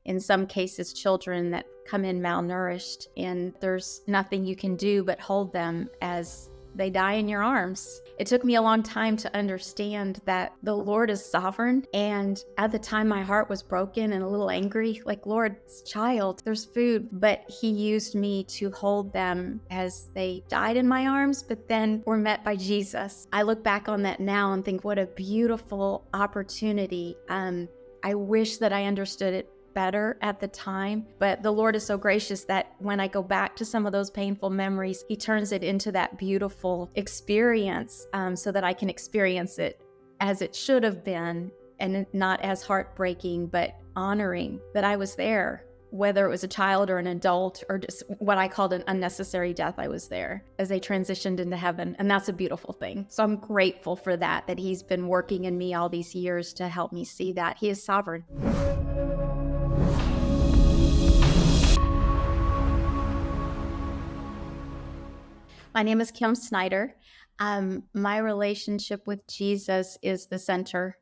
in some cases, children that come in malnourished, and there's nothing you can do but hold them as they die in your arms. It took me a long time to understand that the Lord is sovereign. And at the time, my heart was broken and a little angry, like, Lord, child, there's food. But He used me to hold them as they died in my arms, but then were met by Jesus. I look back on that now and think, what a beautiful opportunity. I wish that I understood it better at the time, but the Lord is so gracious that when I go back to some of those painful memories, He turns it into that beautiful experience, so that I can experience it as it should have been, and not as heartbreaking, but honoring that I was there. Whether it was a child or an adult or just what I called an unnecessary death, I was there as they transitioned into heaven. And that's a beautiful thing. So I'm grateful for that He's been working in me all these years to help me see that He is sovereign. My name is Kim Snyder. My relationship with Jesus is the center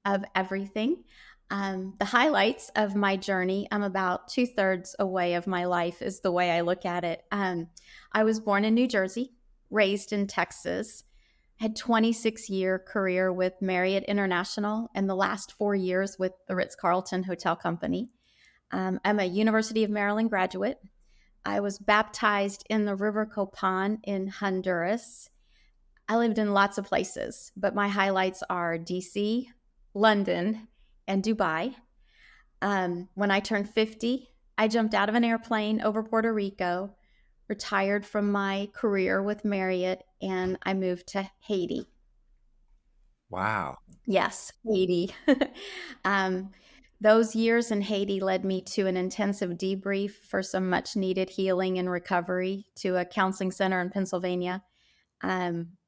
of everything. The highlights of my journey, I'm about 2/3 away of my life is the way I look at it. I was born in New Jersey, raised in Texas, had 26-year career with Marriott International, and the last 4 years with the Ritz-Carlton Hotel Company. I'm a University of Maryland graduate. I was baptized in the River Copan in Honduras. I lived in lots of places, but my highlights are DC, London, and Dubai. When I turned 50, I jumped out of an airplane over Puerto Rico, retired from my career with Marriott, and I moved to Haiti. Wow. Yes, Haiti. um, those years in Haiti led me to an intensive debrief for some much needed healing and recovery to a counseling center in Pennsylvania,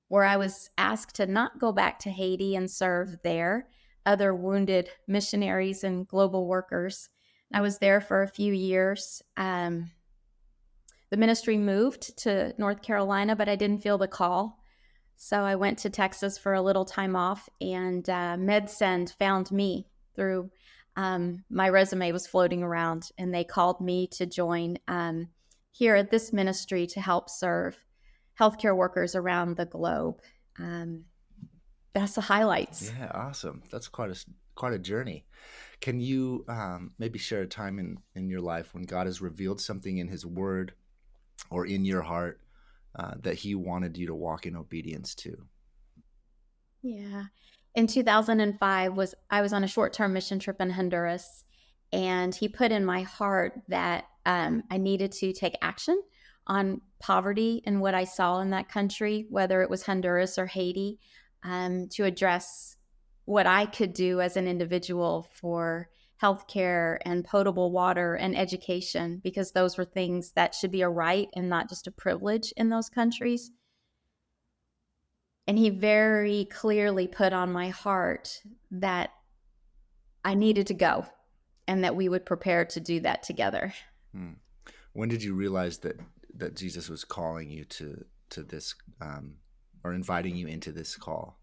where I was asked to not go back to Haiti and serve there other wounded missionaries and global workers. I was there for a few years. The ministry moved to North Carolina, but I didn't feel the call. So I went to Texas for a little time off, and MedSend found me through my resume was floating around, and they called me to join here at this ministry to help serve healthcare workers around the globe. Um, that's the highlights. Yeah, awesome. That's quite a journey. Can you maybe share a time in your life when God has revealed something in His Word or in your heart that He wanted you to walk in obedience to? Yeah. In 2005 I was on a short-term mission trip in Honduras, and He put in my heart that I needed to take action on poverty and what I saw in that country, whether it was Honduras or Haiti, to address what I could do as an individual for healthcare and potable water and education, because those were things that should be a right and not just a privilege in those countries. And He very clearly put on my heart that I needed to go and that we would prepare to do that together. Hmm. When did you realize that Jesus was calling you to this or inviting you into this call?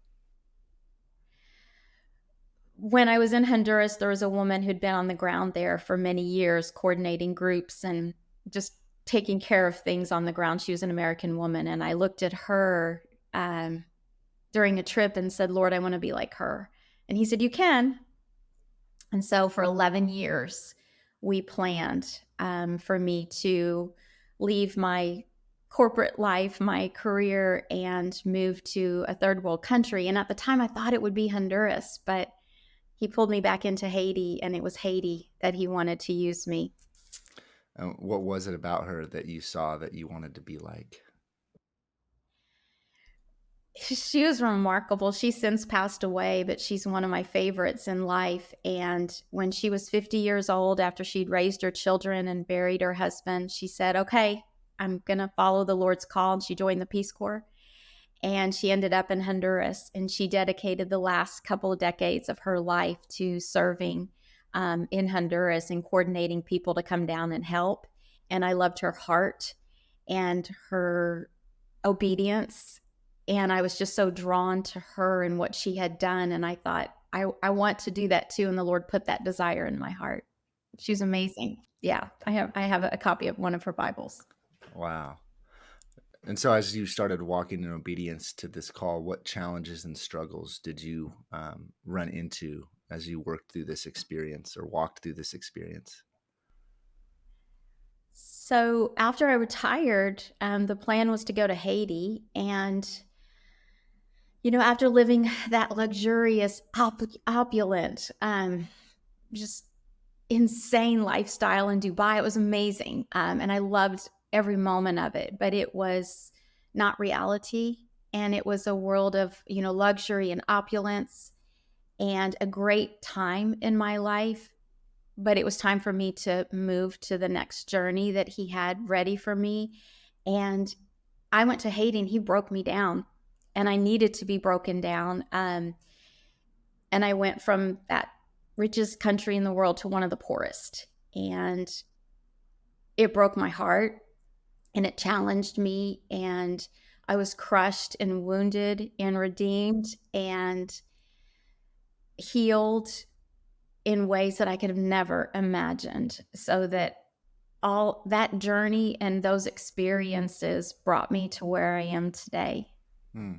When I was in Honduras, there was a woman who'd been on the ground there for many years, coordinating groups and just taking care of things on the ground. She was an American woman. And I looked at her during a trip and said, Lord, I want to be like her. And He said, you can. And so for 11 years, we planned for me to leave my corporate life, my career, and move to a third world country. And at the time, I thought it would be Honduras, but He pulled me back into Haiti, and it was Haiti that He wanted to use me. What was it about her that you saw that you wanted to be like? She was remarkable. She's since passed away, but she's one of my favorites in life. And when she was 50 years old, after she'd raised her children and buried her husband, she said, okay, I'm going to follow the Lord's call. And she joined the Peace Corps. And she ended up in Honduras. And she dedicated the last couple of decades of her life to serving in Honduras and coordinating people to come down and help. And I loved her heart and her obedience. And I was just so drawn to her and what she had done. And I thought, I want to do that too. And the Lord put that desire in my heart. She's amazing. Yeah, I have a copy of one of her Bibles. Wow. And so, as you started walking in obedience to this call, what challenges and struggles did you run into as you worked through this experience or walked through this experience? So after I retired, the plan was to go to Haiti, and after living that luxurious, opulent, just insane lifestyle in Dubai, it was amazing, and I loved every moment of it. But it was not reality, and it was a world of luxury and opulence, and a great time in my life. But it was time for me to move to the next journey that he had ready for me. And I went to Haiti and he broke me down, and I needed to be broken down. And I went from that richest country in the world to one of the poorest. And it broke my heart, and it challenged me. And I was crushed and wounded and redeemed and healed in ways that I could have never imagined. So that all that journey and those experiences brought me to where I am today. Hmm.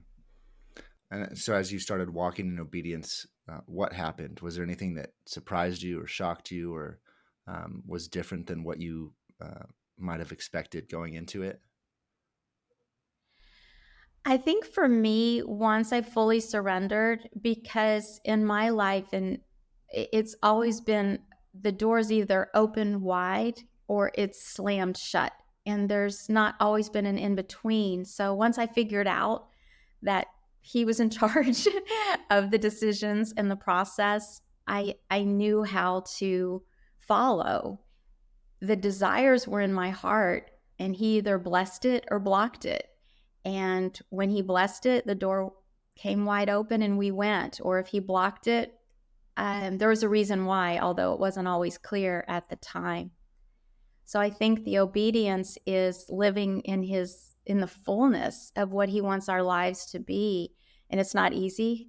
And so, as you started walking in obedience, what happened? Was there anything that surprised you or shocked you or was different than what you might have expected going into it? I think for me, once I fully surrendered, because in my life, and it's always been the doors either open wide or it's slammed shut. And there's not always been an in between. So once I figured out that he was in charge of the decisions and the process, I knew how to follow. The desires were in my heart, and he either blessed it or blocked it. And when he blessed it, the door came wide open and we went. Or if he blocked it, there was a reason why, although it wasn't always clear at the time. So I think the obedience is living in the fullness of what he wants our lives to be. And it's not easy.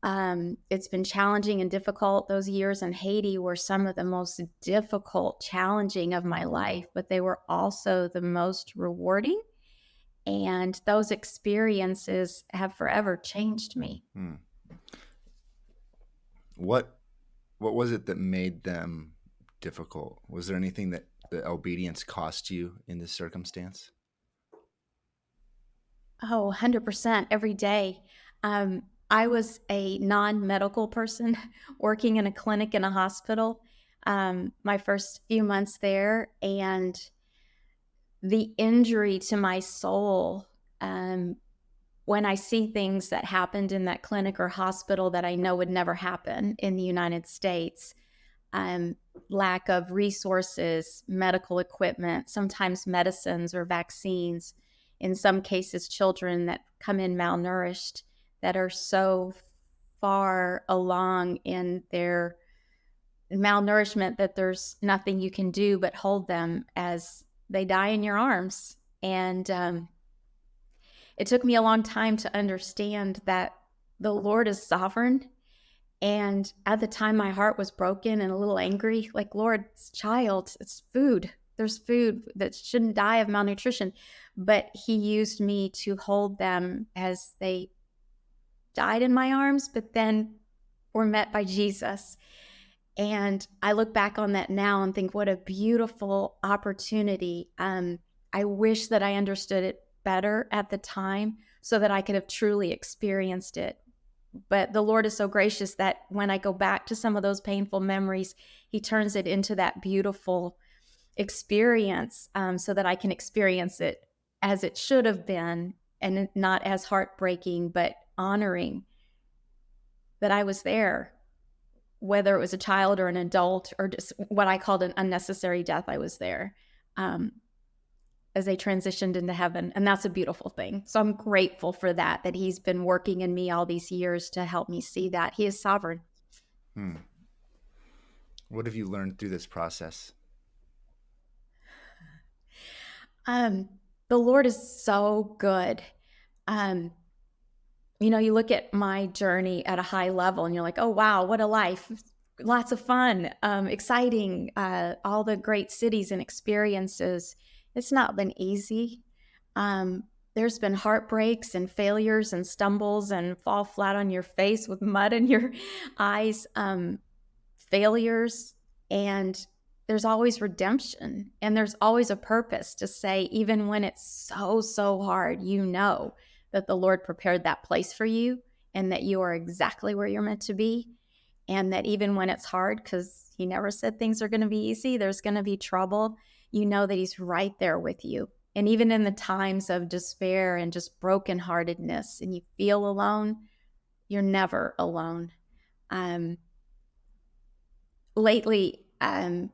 It's been challenging and difficult. Those years in Haiti were some of the most difficult, challenging of my life, but they were also the most rewarding. And those experiences have forever changed me. Hmm. What what was it that made them difficult? Was there anything that the obedience cost you in this circumstance? Oh, 100% every day. I was a non medical person working in a clinic in a hospital my first few months there. And the injury to my soul, um, when I see things that happened in that clinic or hospital that I know would never happen in the United States, um, lack of resources, medical equipment, sometimes medicines or vaccines, in some cases, children that come in malnourished that are so far along in their malnourishment that there's nothing you can do but hold them as they die in your arms. And it took me a long time to understand that the Lord is sovereign. And at the time, my heart was broken and a little angry. Like, Lord, it's child, it's food. There's food that shouldn't die of malnutrition. But He used me to hold them as they died in my arms, but then were met by Jesus. And I look back on that now and think, what a beautiful opportunity. I wish that I understood it better at the time so that I could have truly experienced it. But the Lord is so gracious that when I go back to some of those painful memories, He turns it into that beautiful experience, so that I can experience it as it should have been, and not as heartbreaking, but honoring that I was there, whether it was a child or an adult or just what I called an unnecessary death. I was there um, as they transitioned into heaven. And that's a beautiful thing. So I'm grateful for that, that He's been working in me all these years to help me see that He is sovereign. Hmm. What have you learned through this process? Um, the Lord is so good. Um, you look at my journey at a high level and you're like, oh, wow, what a life. lots of fun, exciting, all the great cities and experiences. It's not been easy. Um, there's been heartbreaks and failures and stumbles and fall flat on your face with mud in your eyes, failures. And there's always redemption and there's always a purpose to say, even when it's so, so hard, you know that the Lord prepared that place for you and that you are exactly where you're meant to be. And that even when it's hard, because He never said things are going to be easy, there's going to be trouble, you know that He's right there with you. And even in the times of despair and just brokenheartedness and you feel alone, you're never alone. Um, lately, I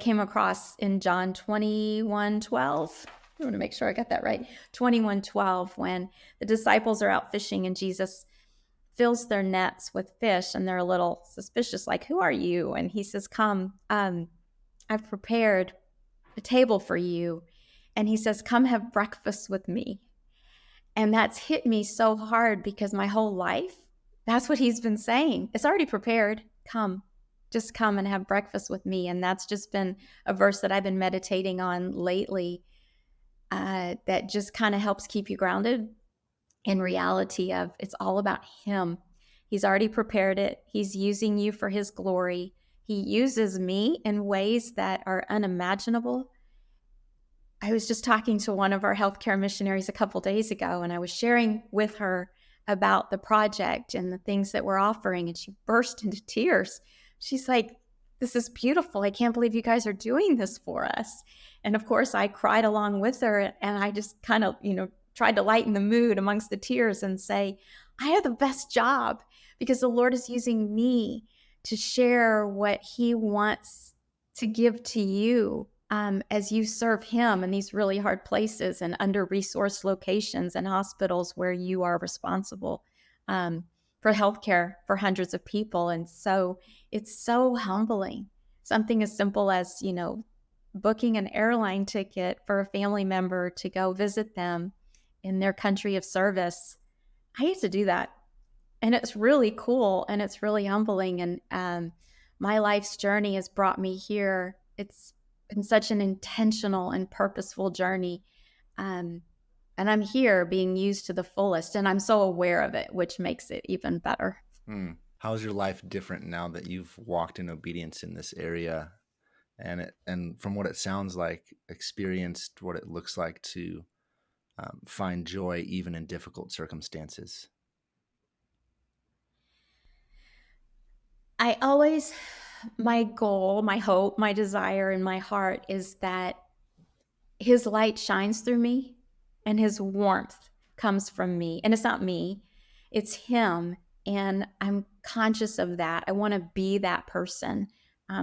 came across in John 21:12. I want to make sure I got that right. 21:12, when the disciples are out fishing and Jesus fills their nets with fish and they're a little suspicious, like, who are you? And He says, come, I've prepared a table for you. And He says, come have breakfast with me. And that's hit me so hard because my whole life, that's what He's been saying. It's already prepared. Come, just come and have breakfast with me. And that's just been a verse that I've been meditating on lately, that just kind of helps keep you grounded in reality of it's all about Him. He's already prepared it. He's using you for His glory. He uses me in ways that are unimaginable. I was just talking to one of our healthcare missionaries a couple days ago, and I was sharing with her about the project and the things that we're offering, and she burst into tears. She's like, this is beautiful. I can't believe you guys are doing this for us. And of course, I cried along with her, and I just kind of, tried to lighten the mood amongst the tears and say, I have the best job because the Lord is using me to share what He wants to give to you, as you serve Him in these really hard places and under-resourced locations and hospitals where you are responsible, for healthcare for hundreds of people. And so it's so humbling. Something as simple as, booking an airline ticket for a family member to go visit them in their country of service. I used to do that. And it's really cool and it's really humbling. And my life's journey has brought me here. It's been such an intentional and purposeful journey. And I'm here being used to the fullest. And I'm so aware of it, which makes it even better. How's your life different now that you've walked in obedience in this area? And from what it sounds like, experienced what it looks like to find joy even in difficult circumstances. My goal, my hope, my desire in my heart is that His light shines through me and His warmth comes from me. And it's not me, it's Him. And I'm conscious of that. I want to be that person.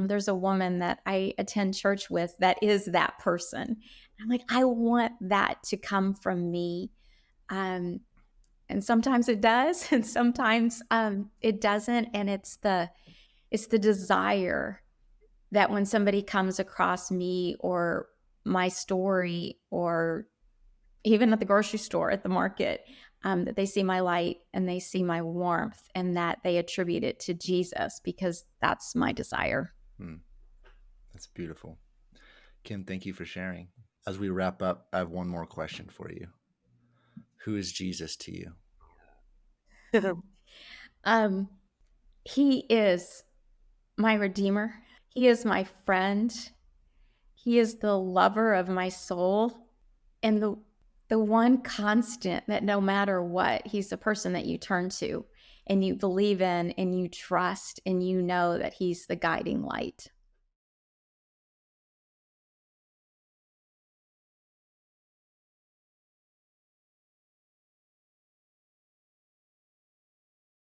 There's a woman that I attend church with that is that person. I'm like, I want that to come from me. And sometimes it does, and sometimes it doesn't. And it's the desire that when somebody comes across me or my story, or even at the grocery store, at the market, that they see my light and they see my warmth and that they attribute it to Jesus, because that's my desire. That's beautiful. Kim, thank you for sharing. As we wrap up, I have one more question for you. Who is Jesus to you? He is my Redeemer. He is my friend. He is the lover of my soul. And the one constant that no matter what, He's the person that you turn to and you believe in and you trust and you know that He's the guiding light.